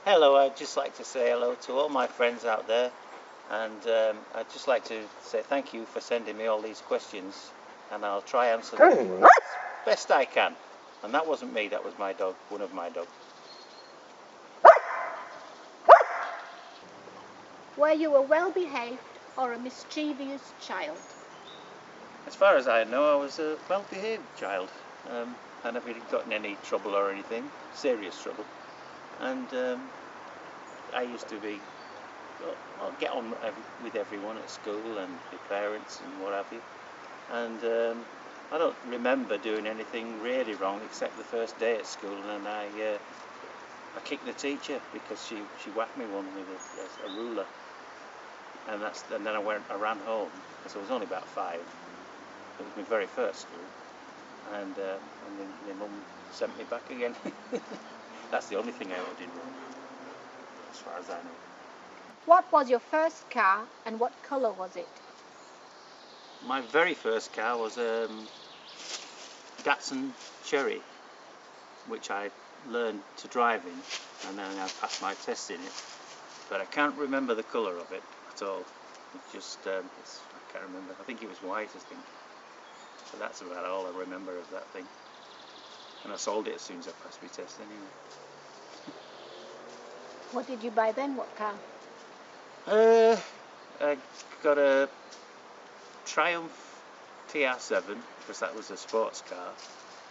Hello, I'd just like to say hello to all my friends out there, and I'd just like to say thank you for sending me all these questions, and I'll try answer them as best I can. And that wasn't me, that was my dog, one of my dogs. Were you a well-behaved or a mischievous child? As far as I know, I was a well-behaved child. I never really got in any trouble or anything, serious trouble. And I used to be, I'll get on with everyone at school and the parents and what have you. And I don't remember doing anything really wrong except the first day at school, and I kicked the teacher because she whacked me one with a ruler, and then I ran home because I was only about 5. It was my very first school, and then my mum sent me back again. That's the only thing I ever did wrong, as far as I know. What was your first car and what colour was it? My very first car was a Datsun Cherry, which I learned to drive in, and then I passed my test in it. But I can't remember the colour of it at all. It just, I can't remember. I think it was white, I think. But that's about all I remember of that thing. And I sold it as soon as I passed my test anyway. What did you buy then? What car? I got a Triumph TR7 because that was a sports car,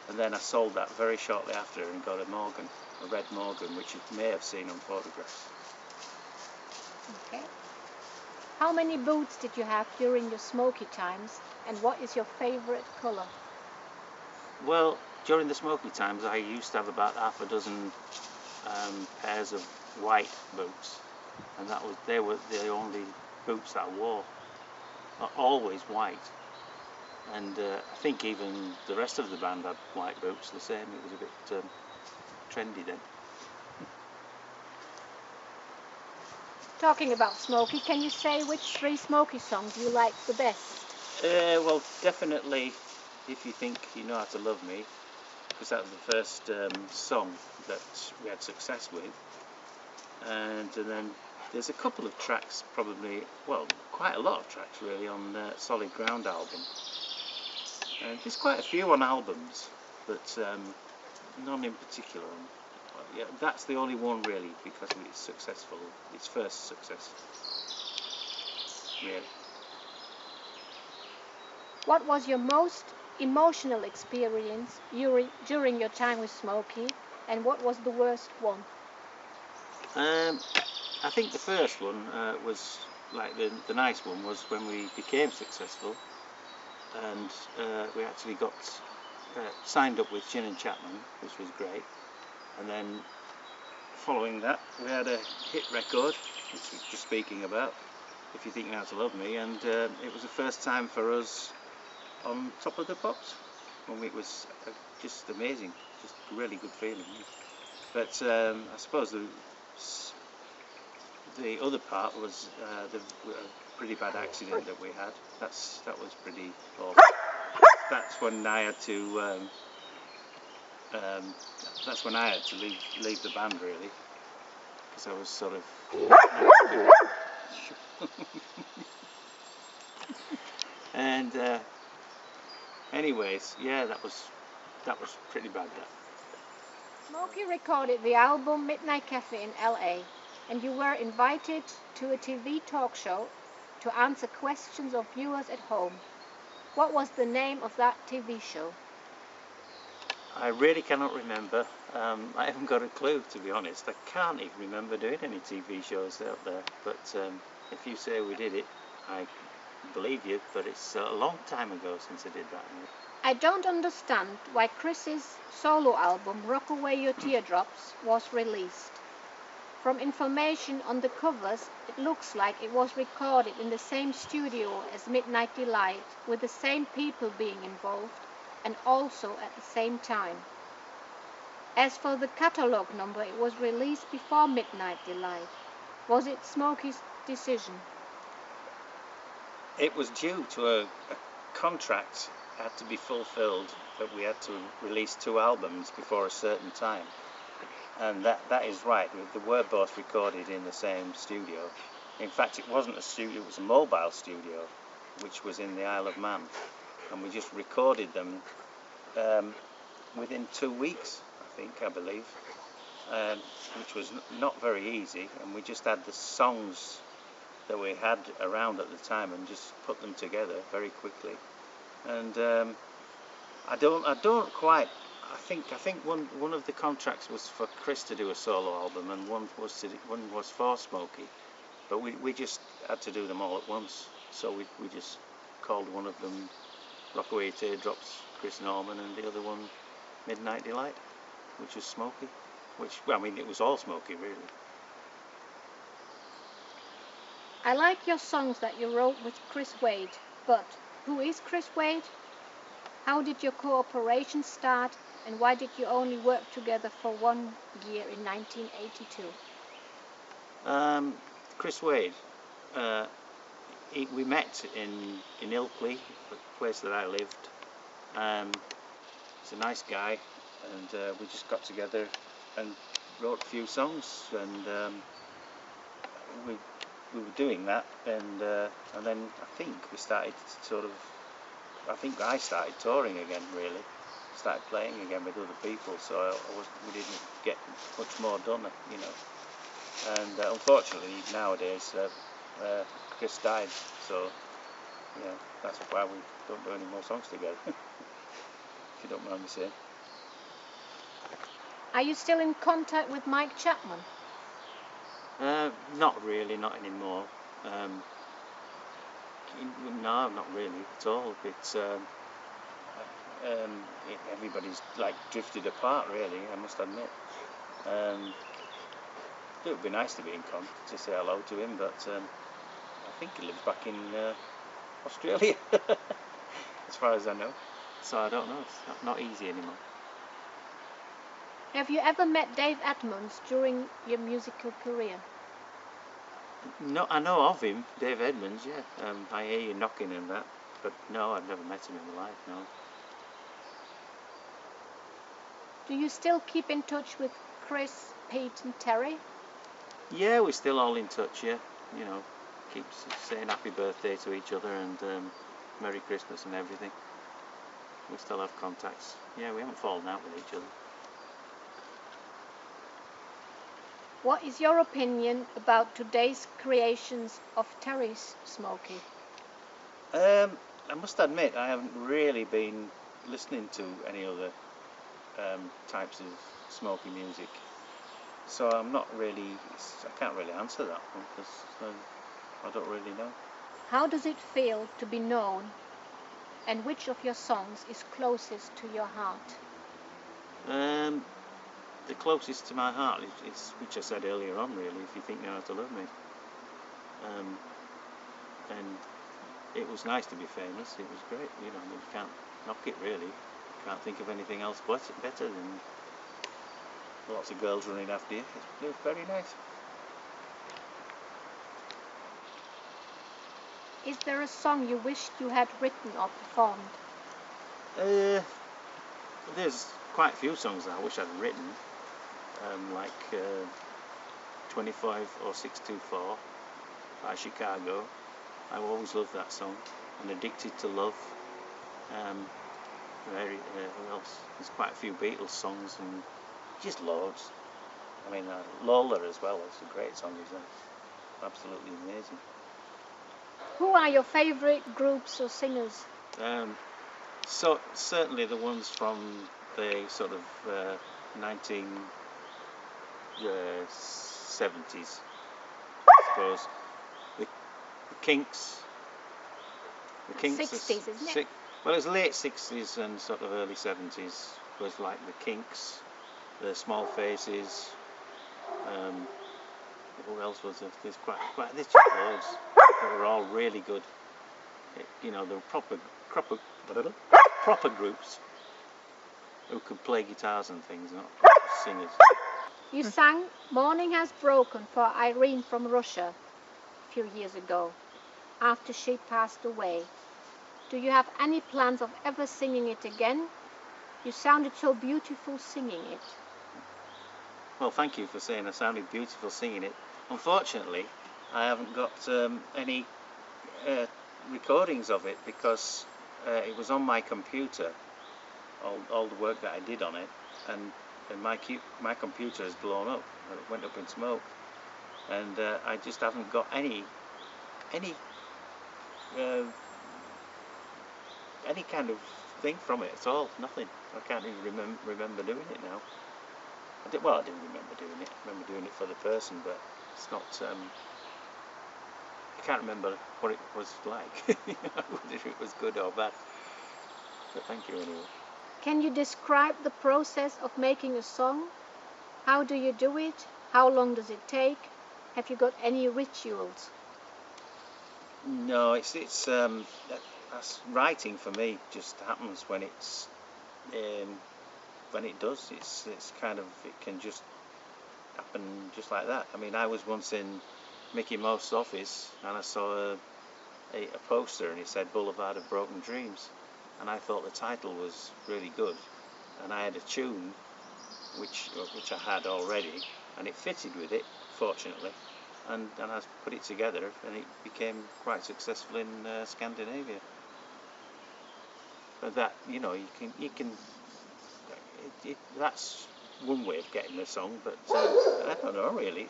and then I sold that very shortly after and got a red Morgan, which you may have seen on photographs. Okay. How many boots did you have during your Smokie times, and what is your favourite colour? Well, during the Smokie times I used to have about half a dozen pairs of white boots, and they were the only boots that I wore. Always white, and I think even the rest of the band had white boots the same. It was a bit trendy then. Talking about Smokie, can you say which 3 Smokie songs you like the best? Well, definitely If You Think You Know How to Love Me, because that was the first song that we had success with. And then there's a couple of tracks, probably, well, quite a lot of tracks really, on the Solid Ground album. And there's quite a few on albums, but none in particular. Yeah, that's the only one really, because of its successful, its first success. Really. What was your most emotional experience during your time with Smokie, and what was the worst one? I think the first one was, like the nice one, was when we became successful, and we actually got signed up with Chin and Chapman, which was great. And then following that, we had a hit record, which we were just speaking about, If You Think You Know How to Love Me, and it was the first time for us on Top of the Pops. It was just amazing, just a really good feeling. But I suppose the other part was the pretty bad accident that we had. That was pretty awful. That's when I had to. That's when I had to leave the band really, because I was sort of. And anyways, yeah, that was pretty bad. That. Smokie recorded the album Midnight Cafe in LA, and you were invited to a TV talk show to answer questions of viewers at home. What was the name of that TV show? I really cannot remember. I haven't got a clue, to be honest. I can't even remember doing any TV shows out there. But if you say we did it, I believe you, but it's a long time ago since I did that. I don't understand why Chris's solo album Rock Away Your Teardrops was released. From information on the covers, it looks like it was recorded in the same studio as Midnight Delight, with the same people being involved, and also at the same time. As for the catalogue number, it was released before Midnight Delight. Was it Smokie's decision? It was due to a contract had to be fulfilled, that we had to release 2 albums before a certain time. And that is right. They were both recorded in the same studio. In fact, it wasn't a studio, it was a mobile studio, which was in the Isle of Man. And we just recorded them within 2 weeks, I believe, which was not very easy. And we just had the songs that we had around at the time and just put them together very quickly. And I don't quite. I think one of the contracts was for Chris to do a solo album, and one was for Smokie, but we just had to do them all at once. So we just called one of them Rockaway Teardrops, Chris Norman, and the other one Midnight Delight, which was Smokie. Which, well, I mean, it was all Smokie really. I like your songs that you wrote with Chris Wade, but who is Chris Wade? How did your cooperation start, and why did you only work together for 1 year in 1982? Chris Wade, we met in Ilkley, the place that I lived. He's a nice guy, and we just got together and wrote a few songs, and we were doing that, and then I think we started I started touring again, really. Started playing again with other people, so we didn't get much more done, you know. And unfortunately nowadays Chris died, so yeah, that's why we don't do any more songs together. If you don't mind me saying. Are you still in contact with Mike Chapman? Not really, not anymore. No, not really at all. It's everybody's like drifted apart, really, I must admit. It would be nice to be in contact, to say hello to him, but I think he lives back in Australia, as far as I know. So I don't know, it's not easy anymore. Have you ever met Dave Edmunds during your musical career? No, I know of him, Dave Edmunds, yeah. I hear you knocking and that, but no, I've never met him in my life, no. Do you still keep in touch with Chris, Pete and Terry? Yeah, we're still all in touch, yeah. You know, keep saying happy birthday to each other and Merry Christmas and everything. We still have contacts. Yeah, we haven't fallen out with each other. What is your opinion about today's creations of Terry's Smokie? I must admit, I haven't really been listening to any other types of Smokie music, so I'm not really. I can't really answer that one because I don't really know. How does it feel to be known, and which of your songs is closest to your heart? The closest to my heart is which I said earlier on, really, If You Think You Know How to Love Me. And it was nice to be famous. It was great, you know. I mean, you can't knock it, really. You can't think of anything else better than lots of girls running after you. It was very nice. Is there a song you wished you had written or performed? There's quite a few songs that I wish I'd written, like 25 or 624 by Chicago. I always loved that song. And Addicted to Love. Who else? There's quite a few Beatles songs and just loads. I mean, Lola as well. It's a great song, isn't it? Absolutely amazing. Who are your favourite groups or singers? So certainly the ones from the sort of 1970s, I suppose. The Kinks. The Kinks. 60s, isn't it? Well, it was late 60s and sort of early 70s. Was like the Kinks, the Small Faces. Who else was there? There's just loads. They were all really good. You know, they were proper groups who could play guitars and things, not singers. You sang Morning Has Broken for Irene from Russia a few years ago, after she passed away. Do you have any plans of ever singing it again? You sounded so beautiful singing it. Well, thank you for saying I sounded beautiful singing it. Unfortunately, I haven't got any recordings of it because it was on my computer, all the work that I did on it, and my computer has blown up. It went up in smoke, and I just haven't got any uh, kind of thing from it at all. Nothing. I can't even remember doing it now. I do remember doing it. I remember doing it for the person, but it's not. I can't remember what it was like, whether it was good or bad. But thank you anyway. Can you describe the process of making a song? How do you do it? How long does it take? Have you got any rituals? No, that's writing for me. Just happens when it's when it does. It's kind of, it can just happen just like that. I mean, I was once in Mickey Mouse's office and I saw a poster and it said Boulevard of Broken Dreams, and I thought the title was really good, and I had a tune which I had already, and it fitted with it, fortunately, and I put it together and it became quite successful in Scandinavia. But that, you can that's one way of getting the song, but I don't know really.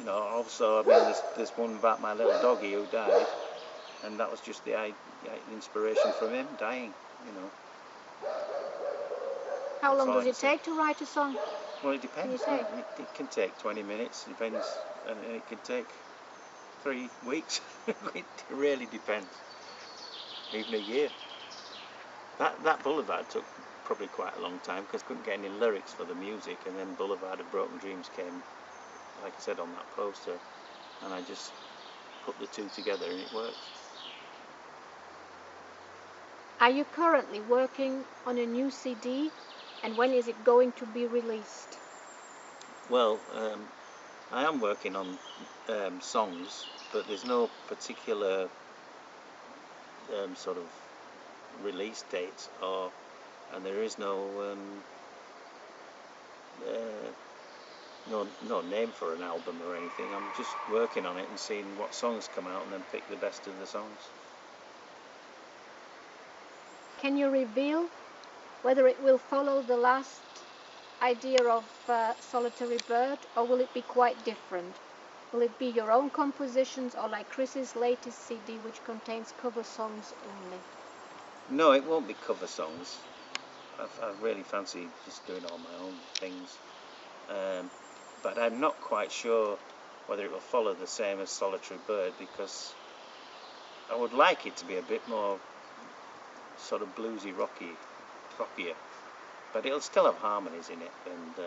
Also, I mean, there's one about my little doggy who died, and that was just the inspiration from him dying. How long does it take to write a song? Well, it depends. It can take 20 minutes, depends, and it can take 3 weeks. It really depends. Even a year. That Boulevard took probably quite a long time because I couldn't get any lyrics for the music, and then Boulevard of Broken Dreams came, like I said, on that poster, and I just put the two together and it worked. Are you currently working on a new CD, and when is it going to be released? Well, I am working on songs, but there's no particular sort of release date, and there is no name for an album or anything. I'm just working on it and seeing what songs come out and then pick the best of the songs. Can you reveal whether it will follow the last idea of Solitary Bird, or will it be quite different? Will it be your own compositions, or like Chris's latest CD, which contains cover songs only? No, it won't be cover songs. I really fancy just doing all my own things. But I'm not quite sure whether it will follow the same as Solitary Bird, because I would like it to be a bit more sort of bluesy, rockier, but it'll still have harmonies in it, and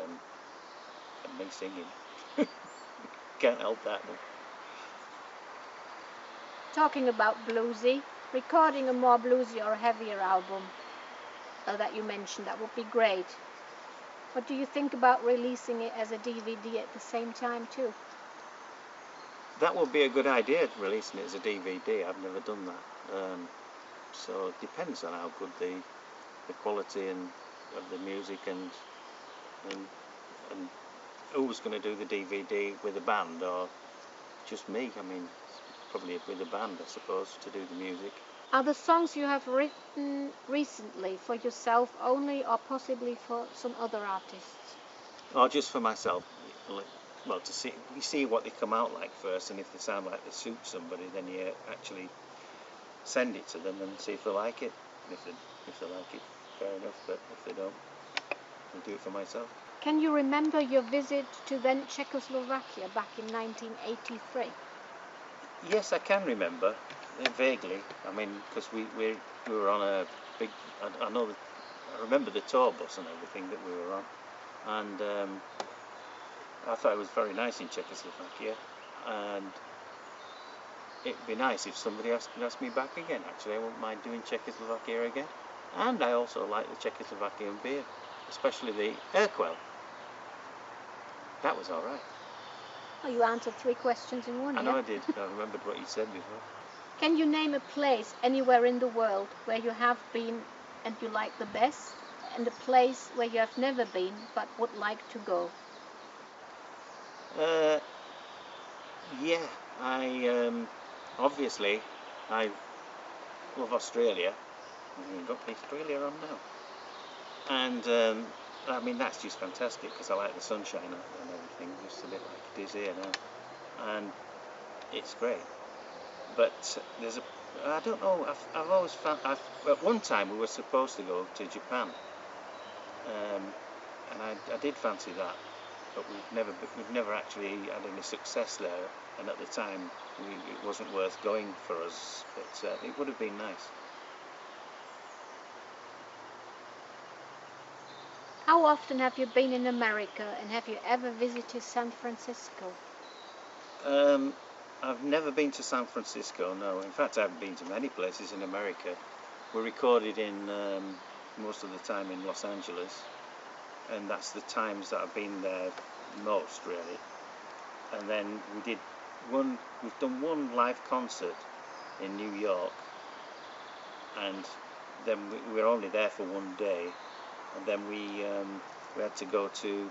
me singing. Can't help that. Talking about bluesy, recording a more bluesy or heavier album that you mentioned, that would be great. What do you think about releasing it as a DVD at the same time too? That would be a good idea, releasing it as a DVD. I've never done that. So it depends on how good the quality of the music and who's going to do the DVD, with a band or just me. I mean, probably with a band, I suppose, to do the music. Are the songs you have written recently for yourself only, or possibly for some other artists? Or just for myself. Well, you see what they come out like first, and if they sound like they suit somebody, then you actually send it to them and see if they like it. If they like it, fair enough, but if they don't, I'll do it for myself. Can you remember your visit to then Czechoslovakia back in 1983? Yes, I can remember, vaguely. I mean, because we were on a big, I remember the tour bus and everything that we were on, and I thought it was very nice in Czechoslovakia, and it'd be nice if somebody asked me back again. Actually, I wouldn't mind doing Czechoslovakia again. And I also like the Czechoslovakian beer, especially the Urquell. That was all right. Oh, you answered 3 questions in one. I know I did. I remembered what you said before. Can you name a place anywhere in the world where you have been and you like the best? and a place where you have never been but would like to go? Yeah, obviously I love Australia. We've got Australia on now, and I mean that's just fantastic because I like the sunshine and everything, just a bit like it is here now, and it's great. But I don't know. I've always found. At one time we were supposed to go to Japan, and I did fancy that, but we've never actually had any success there. And at the time, it wasn't worth going for us. But it would have been nice. How often have you been in America, and have you ever visited San Francisco? I've never been to San Francisco, no. In fact, I've been to many places in America. We recorded in most of the time in Los Angeles, and that's the times that I've been there most, really. And then we've done one live concert in New York, and then we were only there for one day, and then we had to go to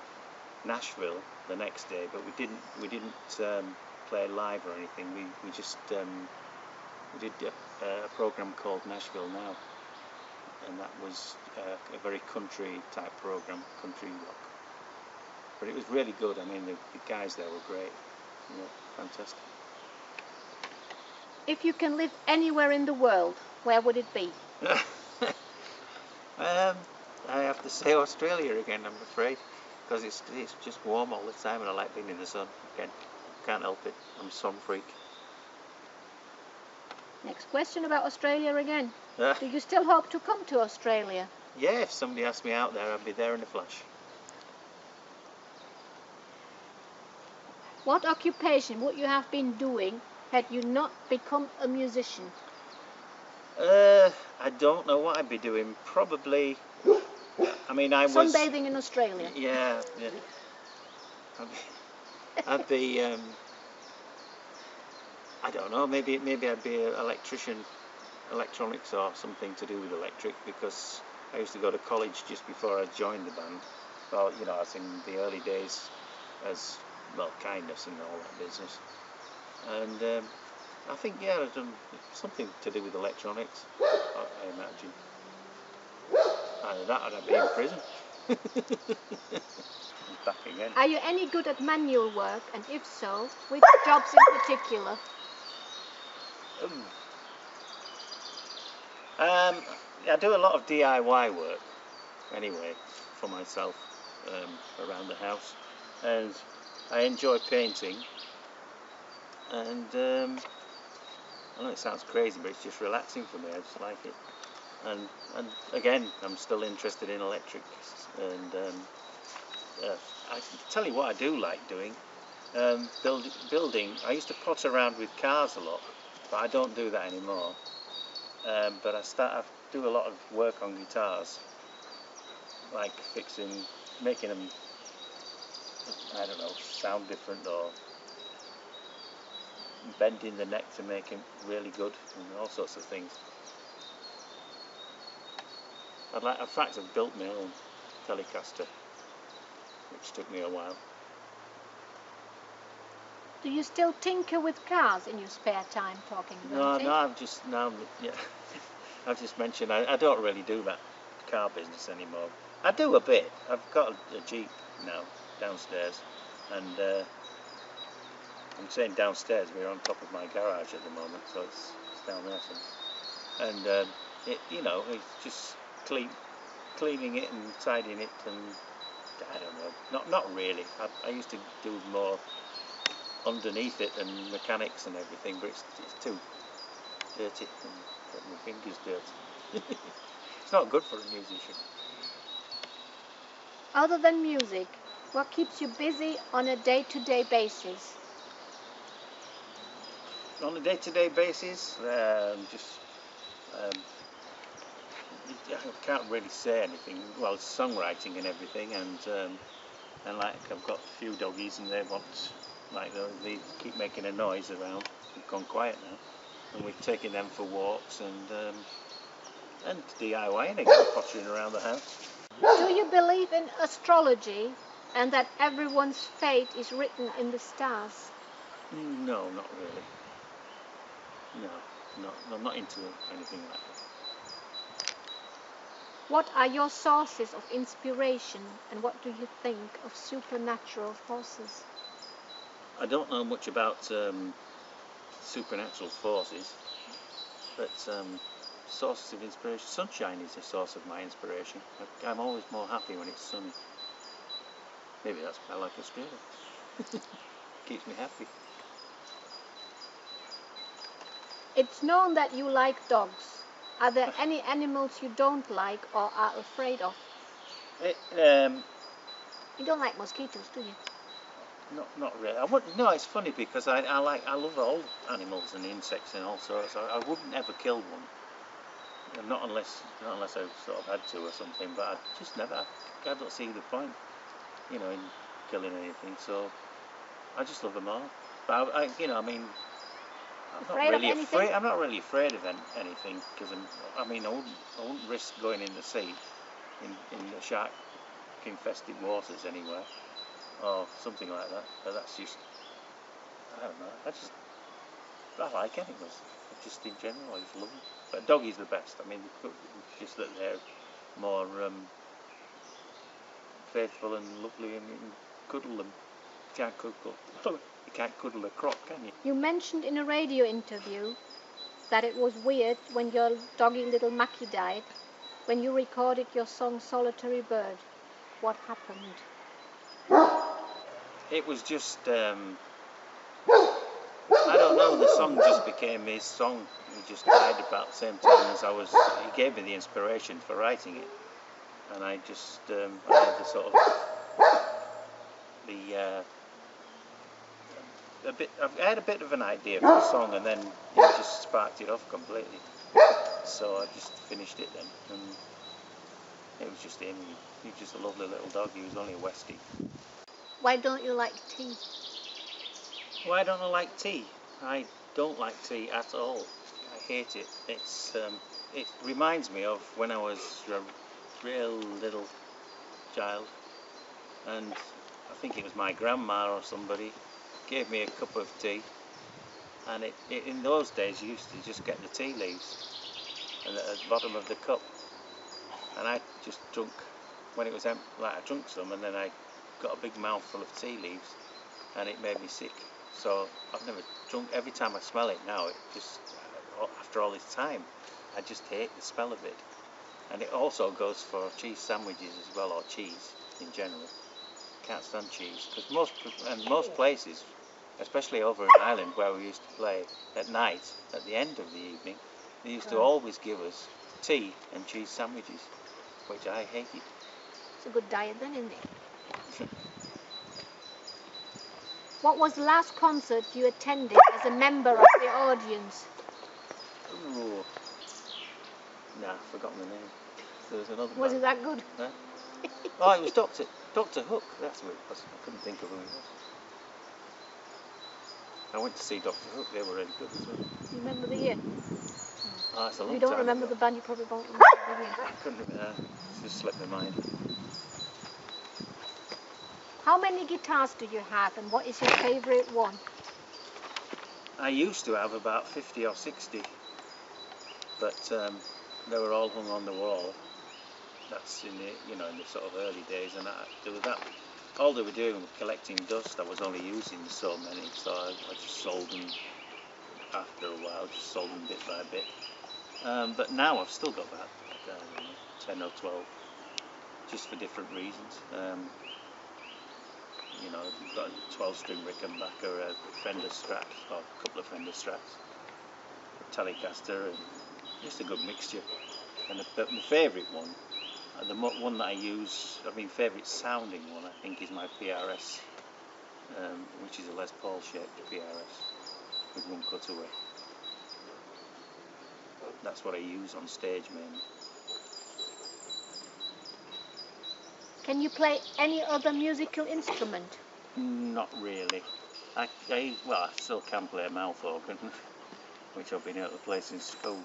Nashville the next day, but we didn't play live or anything. We just we did a program called Nashville Now, and that was a very country type program, country rock. But it was really good. I mean, the guys there were great. Fantastic. If you can live anywhere in the world, where would it be? I have to say Australia again, I'm afraid, because it's just warm all the time, and I like being in the sun. Again, can't help it. I'm a sun freak. Next question about Australia again. Do you still hope to come to Australia? Yeah, if somebody asked me out there, I'd be there in a flash. What occupation would you have been doing had you not become a musician? I don't know what I'd be doing. Probably, I mean, I was sunbathing in Australia. Yeah. I'd be I don't know. Maybe I'd be an electrician, electronics or something to do with electric, because I used to go to college just before I joined the band. Well, I was in the early days as well, kindness and all that business. And I think, yeah, I've done something to do with electronics, I imagine. Either that or I'd be in prison. Back again. Are you any good at manual work, and if so, which jobs in particular? I do a lot of DIY work, anyway, for myself, around the house, and I enjoy painting, and I know it sounds crazy, but it's just relaxing for me. I just like it, and again, I'm still interested in electrics, and I can tell you what I do like doing. Building. I used to potter around with cars a lot, but I don't do that anymore. But I do a lot of work on guitars, like making them, I don't know, sound different, or bending the neck to make it really good, and all sorts of things. In fact, I've built my own Telecaster, which took me a while. Do you still tinker with cars in your spare time, talking about it? No, I've just mentioned I don't really do that car business anymore. I do a bit. I've got a Jeep now downstairs, and I'm saying downstairs, we're on top of my garage at the moment, so it's down there somewhere. And it's just cleaning it and tidying it, and I don't know, not really. I used to do more underneath it and mechanics and everything, but it's too dirty and got my fingers dirty. It's not good for a musician. Other than music, what keeps you busy on a day-to-day basis? On a day-to-day basis, I can't really say anything. Well, it's songwriting and everything, and like I've got a few doggies, and they keep making a noise around. They've gone quiet now, and we're taking them for walks, and DIYing again, pottering around the house. Do you believe in astrology and that everyone's fate is written in the stars? No, not really. No, I'm not into anything like that. What are your sources of inspiration and what do you think of supernatural forces? I don't know much about supernatural forces, but sources of inspiration. Sunshine is a source of my inspiration. I'm always more happy when it's sunny. Maybe that's why I like Australia. Keeps me happy. It's known that you like dogs. Are there any animals you don't like or are afraid of? You don't like mosquitoes, do you? Not really. I wouldn't. No, it's funny because I love all animals and insects and all sorts. I wouldn't ever kill one. Not unless I sort of had to or something. But I just never. I don't see the point, in killing anything. So I just love them all. But I'm not really afraid. I'm not really afraid of anything because I wouldn't risk going in the sea, in the shark-infested waters anywhere, or something like that. But that's just, I don't know. I like animals. Just in general, I just love them. But doggy's the best. It's just that they're more faithful and lovely, and you can cuddle them. You can't cuddle a croc, can you? You mentioned in a radio interview that it was weird when your doggy little Mackie died, when you recorded your song Solitary Bird. What happened? It was just, I don't know, the song just became his song. He just died about the same time as he gave me the inspiration for writing it. And I just, I had the sort of, I had a bit of an idea for the song, and then he just sparked it off completely. So I just finished it then, and it was just him. He was just a lovely little dog. He was only a Westie. Why don't you like tea? Why don't I like tea? I don't like tea at all. I hate it. It reminds me of when I was a real little child, and I think it was my grandma or somebody gave me a cup of tea, and in those days you used to just get the tea leaves and at the bottom of the cup, and I just drunk when it was empty. Like I drank some, and then I got a big mouthful of tea leaves, and it made me sick. So I've never drunk. Every time I smell it now, it just, after all this time, I just hate the smell of it. And it also goes for cheese sandwiches as well, or cheese in general. Can't stand cheese because most places, especially over in Ireland where we used to play at night, at the end of the evening, they used to always give us tea and cheese sandwiches, which I hated. It's a good diet then, isn't it? What was the last concert you attended as a member of the audience? Ooh. Nah, I've forgotten the name. There was another Was man. it that good? Huh? Oh, it was Dr. Hook. That's what it was. I couldn't think of who it was. I went to see Dr. Hook. They were really good as well. You remember the year? Oh, it's a long If you don't time remember ago. the band, you probably won't remember the year. I couldn't remember. It just slipped my mind. How many guitars do you have and what is your favourite one? I used to have about 50 or 60, but they were all hung on the wall. That's in the sort of early days, and all they were doing was collecting dust. I was only using so many, so I just sold them after a while, just sold them bit by bit. But now I've still got about 10 or 12, just for different reasons. You've got a 12-string Rickenbacker, a Fender Strat, or a couple of Fender Strats, a Telecaster, and just a good mixture. But my favourite one, the one that I use, favourite sounding one, I think, is my PRS, which is a Les Paul shaped PRS with one cutaway. That's what I use on stage mainly. Can you play any other musical instrument? Not really. I still can play a mouth organ, which I've been able to play since school,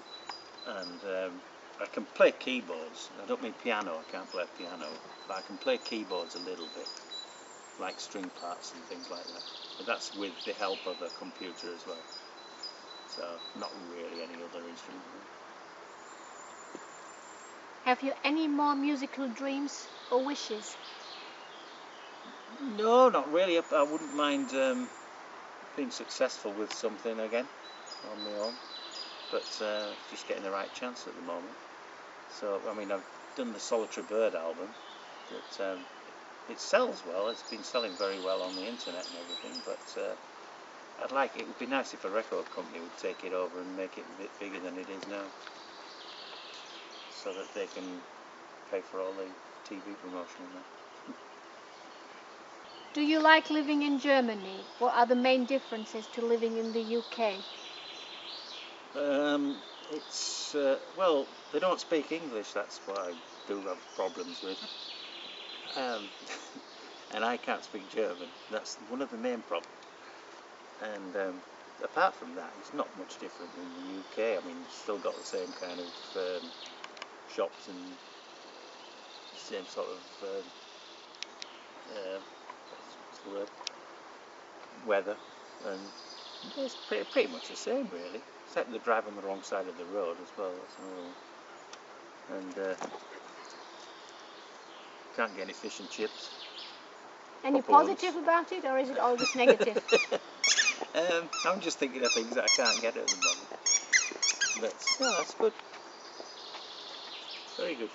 and I can play keyboards. I don't mean piano, I can't play piano, but I can play keyboards a little bit, like string parts and things like that. But that's with the help of a computer as well. So not really any other instrument. Have you any more musical dreams or wishes? No, not really. I wouldn't mind being successful with something again on my own, but just getting the right chance at the moment. So, I mean, I've done the Solitary Bird album, that it sells well. It's been selling very well on the internet and everything, but it would be nice if a record company would take it over and make it a bit bigger than it is now, so that they can pay for all the TV promotion and that. Do you like living in Germany? What are the main differences to living in the UK? It's well, they don't speak English. That's what I do have problems with, and I can't speak German. That's one of the main problems. And apart from that, it's not much different in the UK. I mean, it's still got the same kind of shops and same sort of what's the word? Weather, and it's pretty much the same really, except they drive on the wrong side of the road as well. That's another one. And can't get any fish and chips. Any positive about it, or is it all just negative? I'm just thinking of things that I can't get at the moment. But no, that's good. Very good.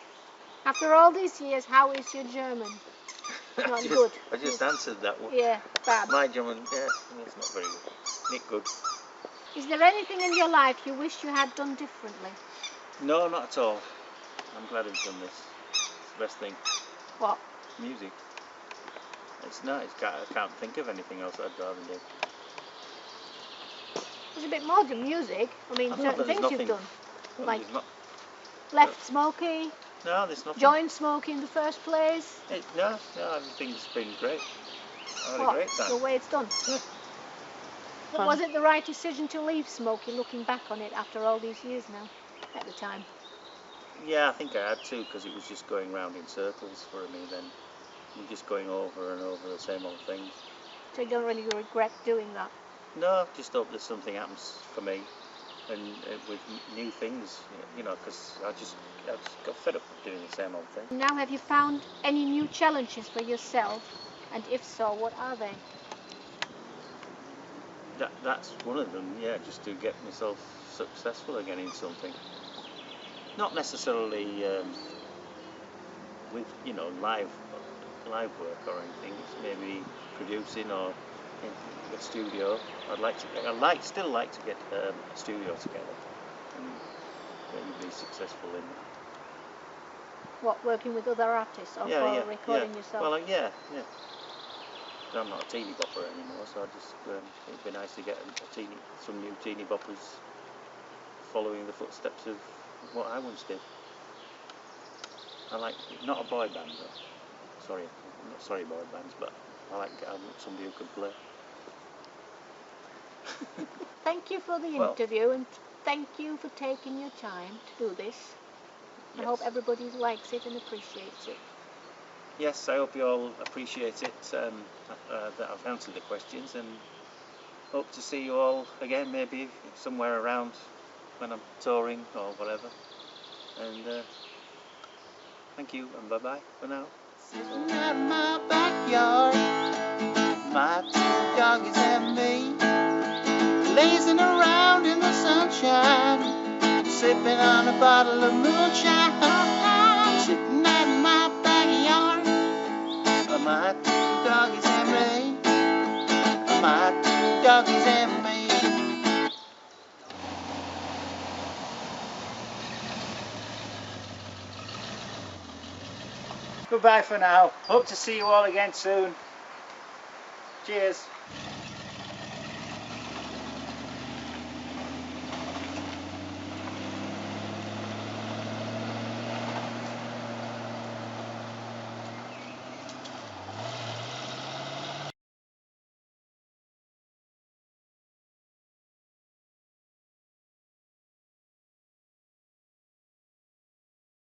After all these years, how is your German? Not good. I just answered that one. Yeah, bad. My German, yeah, it's not very good. Not good. Is there anything in your life you wish you had done differently? No, not at all. I'm glad I've done this. It's the best thing. What? Music. It's nice. I can't think of anything else I'd rather do. There's a bit more than music. I mean, certain things you've done. Well, like left Smokie. No, there's nothing. Joined Smokie in the first place. No, everything's been great. I had a great time. The way it's done. Yeah. Was it the right decision to leave Smokie, looking back on it after all these years now, at the time? Yeah, I think I had to, because it was just going round in circles for me then. You're just going over and over the same old things. So you don't really regret doing that? No, just hope that something happens for me, and with new things, you know, because I just got fed up with doing the same old thing. Now, have you found any new challenges for yourself, and if so, what are they? That's one of them, yeah, just to get myself successful again in something. Not necessarily with, you know, live work or anything. It's maybe producing or in a studio. Still like to get a studio together and maybe be successful in that. What, working with other artists or recording yourself? Well, yeah. I'm not a teeny bopper anymore, so I just it'd be nice to get some new teeny boppers following the footsteps of what I once did. I like, not a boy band though. Sorry, I'm not sorry boy bands, but I like somebody who can play. Thank you for the interview, and thank you for taking your time to do this. I hope everybody likes it and appreciates it. Yes, I hope you all appreciate it, that I've answered the questions, and hope to see you all again, maybe somewhere around when I'm touring or whatever. And thank you, and bye-bye for now. Sitting at my backyard, my two doggies and me, lazing around in the sunshine, sipping on a bottle of moonshine. Sitting at my backyard, my two doggies and me, my two doggies and me. Goodbye for now. Hope to see you all again soon. Cheers.